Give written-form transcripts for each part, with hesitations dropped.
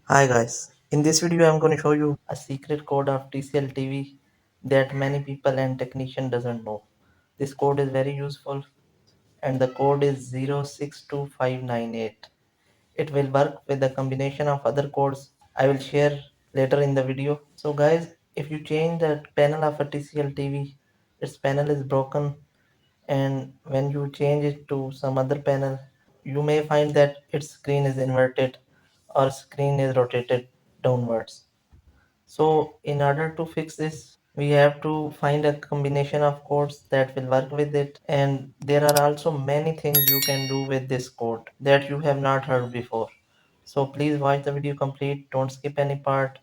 Hi guys, in this video I'm going to show you a secret code of Tcl Tv that many people and technician doesn't know. This code is very useful and the code is 062598. It will work with a combination of other codes I will share later in the video. So guys, if you change the panel of a Tcl Tv, its panel is broken, and when you change it to some other panel, you may find that its screen is inverted or screen is rotated downwards. So in order to fix this, we have to find a combination of codes that will work with it, and there are also many things you can do with this code that you have not heard before. So please watch the video complete, don't skip any part,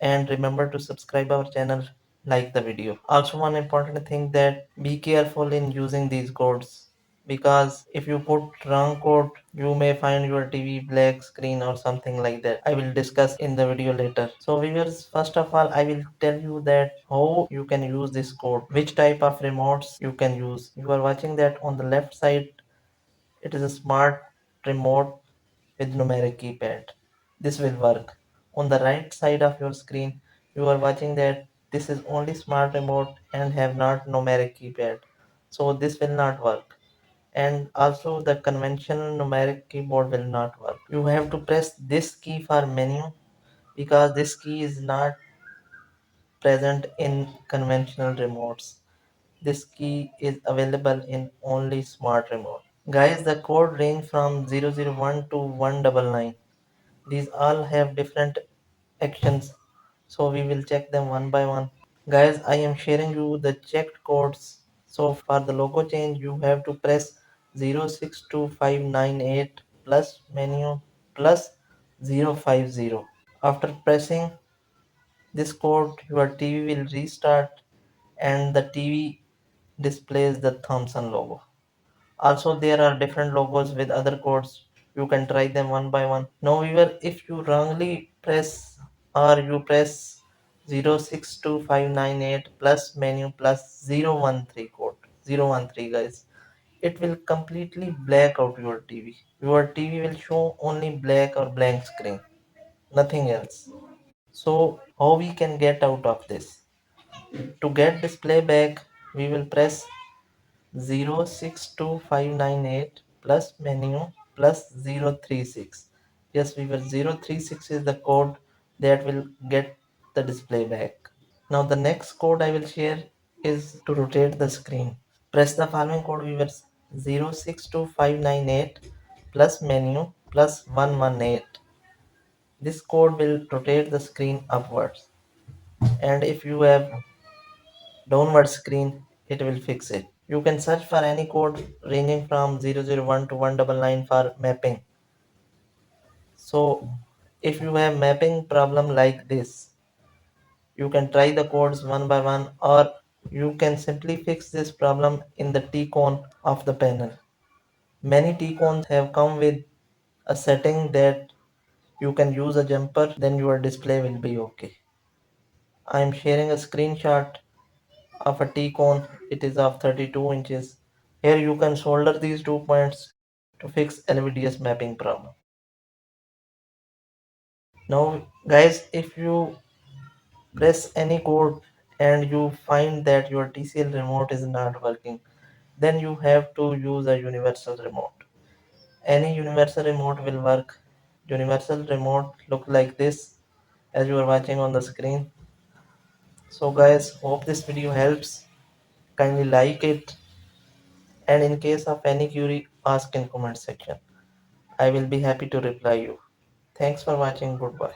and remember to subscribe our channel, like the video. Also, one important thing, that be careful in using these codes, because if you put wrong code, you may find your TV black screen or something like that. I will discuss in the video later. So viewers, first of all I will tell you that how you can use this code, which type of remotes you can use. You are watching that on the left side, it is a smart remote with numeric keypad. This will work. On the right side of your screen, you are watching that this is only smart remote and have not numeric keypad. So this will not work. And also the conventional numeric keyboard will not work. You have to press this key for menu, because this key is not present in conventional remotes. This key is available in only smart remote. Guys, the code range from 001 to 199. These all have different actions, so we will check them one by one. Guys, I am sharing you the checked codes. So for the logo change, you have to press 062598 plus menu plus 050. After pressing this code, your TV will restart and the TV displays the Thomson logo. Also, there are different logos with other codes. You can try them one by one. Now, viewer, if you wrongly press or you press 062598 plus menu plus 013 code, 013 guys, it will completely black out your TV. Your TV will show only black or blank screen, nothing else. So, how we can get out of this? To get display back, we will press 062598 plus menu plus 036. Yes, we will 036 is the code that will get the display back. Now the next code I will share is to rotate the screen. Press the following code, viewers: 062598 plus menu plus 118. This code will rotate the screen upwards, and if you have downward screen, it will fix it. You can search for any code ranging from 001 to 199 for mapping. So if you have mapping problem like this, you can try the codes one by one, or you can simply fix this problem in the T-cone of the panel. Many T-cones have come with a setting that you can use a jumper, then your display will be okay. I am sharing a screenshot of a T-cone. It is of 32 inches. Here you can solder these 2 points to fix LVDS mapping problem. Now guys, if you press any code and you find that your TCL remote is not working, then you have to use a universal remote. Any universal remote will work. Universal remote look like this, as you are watching on the screen. So guys, hope this video helps. Kindly like it, and in case of any query, ask in comment section. I will be happy to reply you. Thanks for watching. Goodbye.